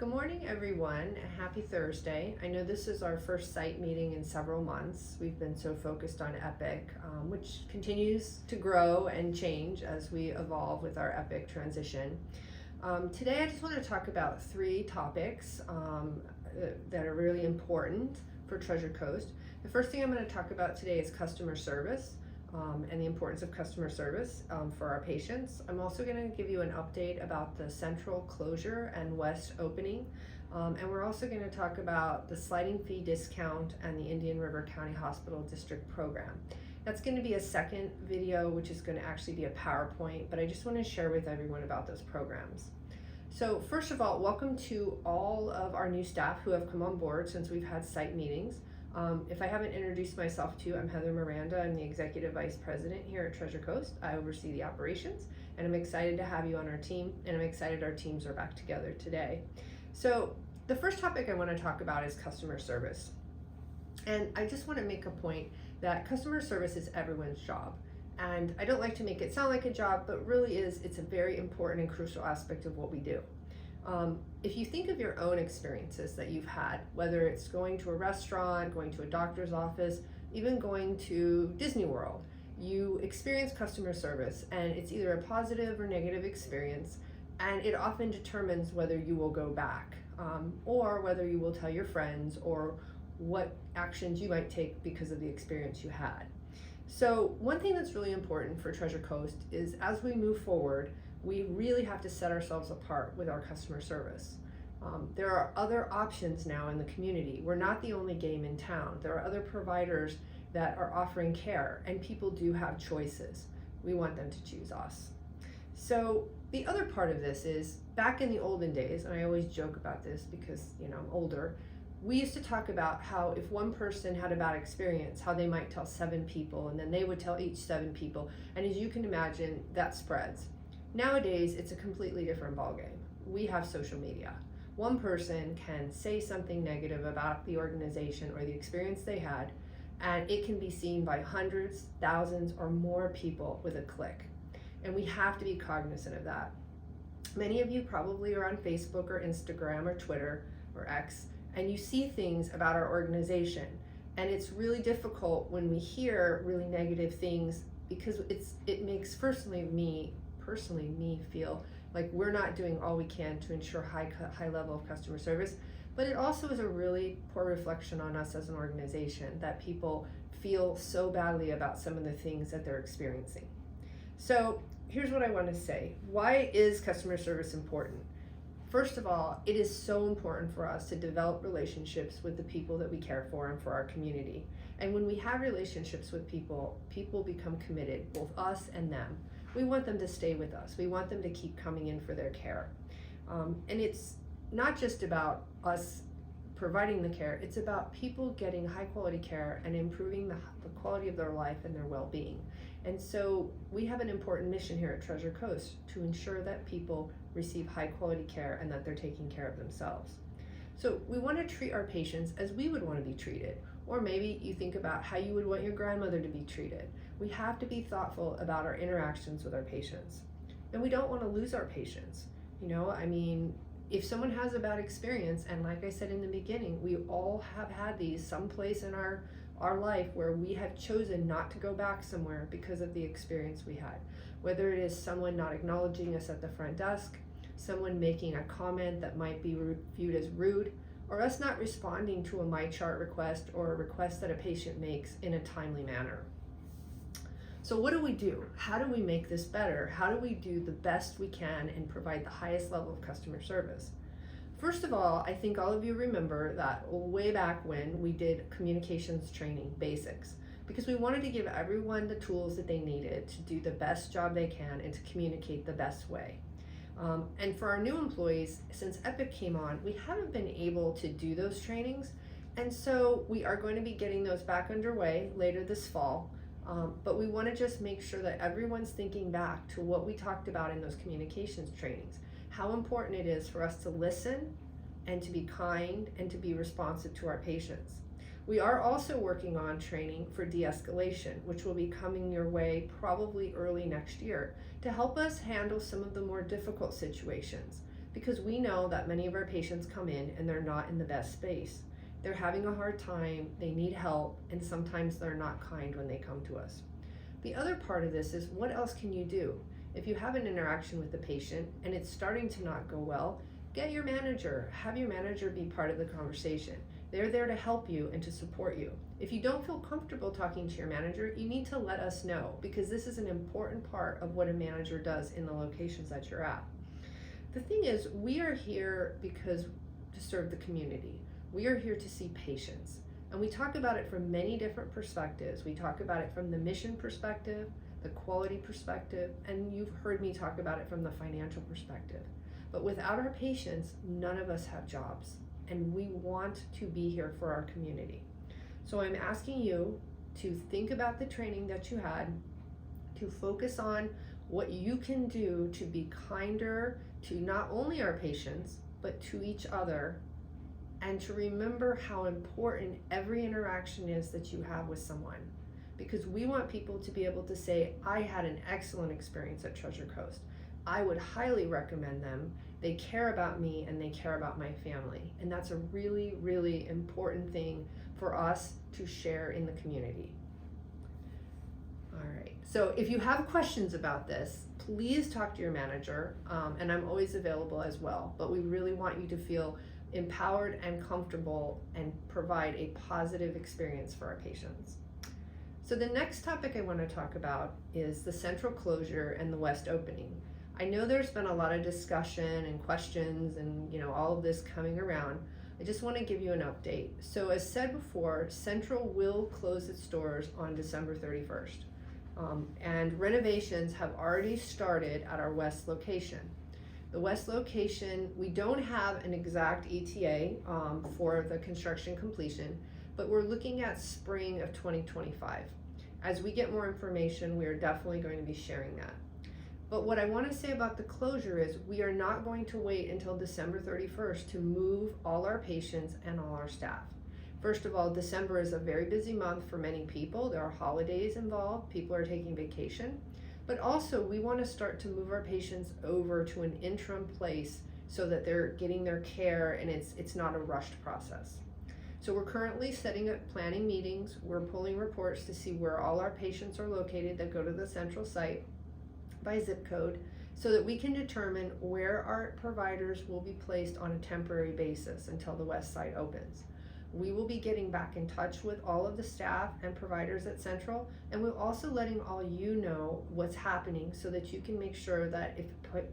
Good morning, everyone. Happy Thursday. I know this is our first site meeting in several months. We've been so focused on Epic, which continues to grow and change as we evolve with our Epic transition. Today, I just want to talk about three topics that are really important for Treasure Coast. The first thing I'm going to talk about today is customer service. And the importance of customer service for our patients. I'm also going to give you an update about the central closure and west opening. And we're also going to talk about the sliding fee discount and the Indian River County Hospital District program. That's going to be a second video, which is going to actually be a PowerPoint, but I just want to share with everyone about those programs. So first of all, welcome to all of our new staff who have come on board since we've had site meetings. If I haven't introduced myself to you, I'm Heather Miranda. I'm the Executive Vice President here at Treasure Coast. I oversee the operations, and I'm excited to have you on our team, and I'm excited our teams are back together today. So the first topic I want to talk about is customer service. And I just want to make a point that customer service is everyone's job. And I don't like to make it sound like a job, but really it's a very important and crucial aspect of what we do. If you think of your own experiences that you've had, whether it's going to a restaurant, going to a doctor's office, even going to Disney World, you experience customer service, and it's either a positive or negative experience, and it often determines whether you will go back, or whether you will tell your friends, or what actions you might take because of the experience you had. So one thing that's really important for Treasure Coast is, as we move forward, we really have to set ourselves apart with our customer service. There are other options now in the community. We're not the only game in town. There are other providers that are offering care, and people do have choices. We want them to choose us. So the other part of this is, back in the olden days, and I always joke about this because I'm older, we used to talk about how if one person had a bad experience, how they might tell 7 people, and then they would tell each 7 people, and as you can imagine, that spreads. Nowadays, it's a completely different ballgame. We have social media. One person can say something negative about the organization or the experience they had, and it can be seen by hundreds, thousands, or more people with a click. And we have to be cognizant of that. Many of you probably are on Facebook or Instagram or Twitter or X, and you see things about our organization. And it's really difficult when we hear really negative things, because it makes me feel like we're not doing all we can to ensure high level of customer service. But it also is a really poor reflection on us as an organization that people feel so badly about some of the things that they're experiencing. So here's what I want to say. Why is customer service important? First of all, it is so important for us to develop relationships with the people that we care for and for our community. And when we have relationships with people, people become committed, both us and them. We want them to stay with us. We want them to keep coming in for their care. And it's not just about us providing the care, it's about people getting high quality care and improving the quality of their life and their well-being. And so we have an important mission here at Treasure Coast to ensure that people receive high quality care and that they're taking care of themselves. So we want to treat our patients as we would want to be treated. Or maybe you think about how you would want your grandmother to be treated. We have to be thoughtful about our interactions with our patients. And we don't want to lose our patients. If someone has a bad experience, and like I said in the beginning, we all have had these someplace in our life where we have chosen not to go back somewhere because of the experience we had. Whether it is someone not acknowledging us at the front desk, someone making a comment that might be viewed as rude, or us not responding to a MyChart request or a request that a patient makes in a timely manner. So what do? How do we make this better? How do we do the best we can and provide the highest level of customer service? First of all, I think all of you remember that way back when we did communications training basics, because we wanted to give everyone the tools that they needed to do the best job they can and to communicate the best way. And for our new employees, since Epic came on, we haven't been able to do those trainings. And so we are going to be getting those back underway later this fall. But we want to just make sure that everyone's thinking back to what we talked about in those communications trainings, how important it is for us to listen and to be kind and to be responsive to our patients. We are also working on training for de-escalation, which will be coming your way probably early next year, to help us handle some of the more difficult situations. because we know that many of our patients come in and they're not in the best space. They're having a hard time, they need help, and sometimes they're not kind when they come to us. The other part of this is, what else can you do? If you have an interaction with the patient and it's starting to not go well, get your manager, have your manager be part of the conversation. They're there to help you and to support you. If you don't feel comfortable talking to your manager, you need to let us know, because this is an important part of what a manager does in the locations that you're at. The thing is, we are here because to serve the community. We are here to see patients. And we talk about it from many different perspectives. We talk about it from the mission perspective, the quality perspective, and you've heard me talk about it from the financial perspective. But without our patients, none of us have jobs, and we want to be here for our community. So I'm asking you to think about the training that you had, to focus on what you can do to be kinder to not only our patients, but to each other, and to remember how important every interaction is that you have with someone. Because we want people to be able to say, I had an excellent experience at Treasure Coast. I would highly recommend them. They care about me and they care about my family. And that's a really, really important thing for us to share in the community. All right, so if you have questions about this, please talk to your manager, and I'm always available as well. But we really want you to feel empowered and comfortable and provide a positive experience for our patients. So the next topic I want to talk about is the central closure and the west opening. I know there's been a lot of discussion and questions and all of this coming around. I just want to give you an update. So as said before, Central will close its doors on December 31st. And renovations have already started at our west location. The west location, we don't have an exact ETA for the construction completion, but we're looking at spring of 2025. As we get more information, we are definitely going to be sharing that. But what I want to say about the closure is, we are not going to wait until December 31st to move all our patients and all our staff. First of all, December is a very busy month for many people. There are holidays involved, people are taking vacation. But also, we want to start to move our patients over to an interim place so that they're getting their care and it's not a rushed process. So we're currently setting up planning meetings. We're pulling reports to see where all our patients are located that go to the central site by zip code, so that we can determine where our providers will be placed on a temporary basis until the west side opens. We will be getting back in touch with all of the staff and providers at Central, and we're also letting all you know what's happening, so that you can make sure that if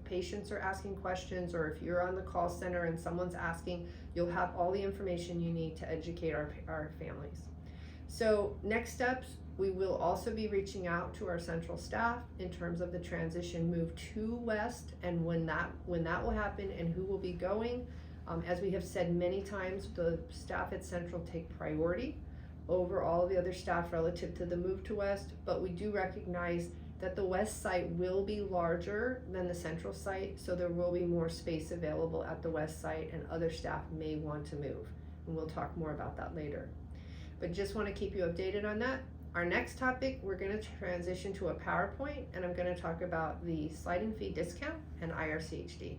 patients are asking questions, or if you're on the call center and someone's asking, you'll have all the information you need to educate our families. So next steps, we will also be reaching out to our Central staff in terms of the transition move to West, and when that will happen and who will be going. As we have said many times, the staff at Central take priority over all the other staff relative to the move to West, but we do recognize that the West site will be larger than the Central site, so there will be more space available at the West site, and other staff may want to move, and we'll talk more about that later. But just want to keep you updated on that. Our next topic, we're going to transition to a PowerPoint, and I'm going to talk about the sliding fee discount and IRCHD.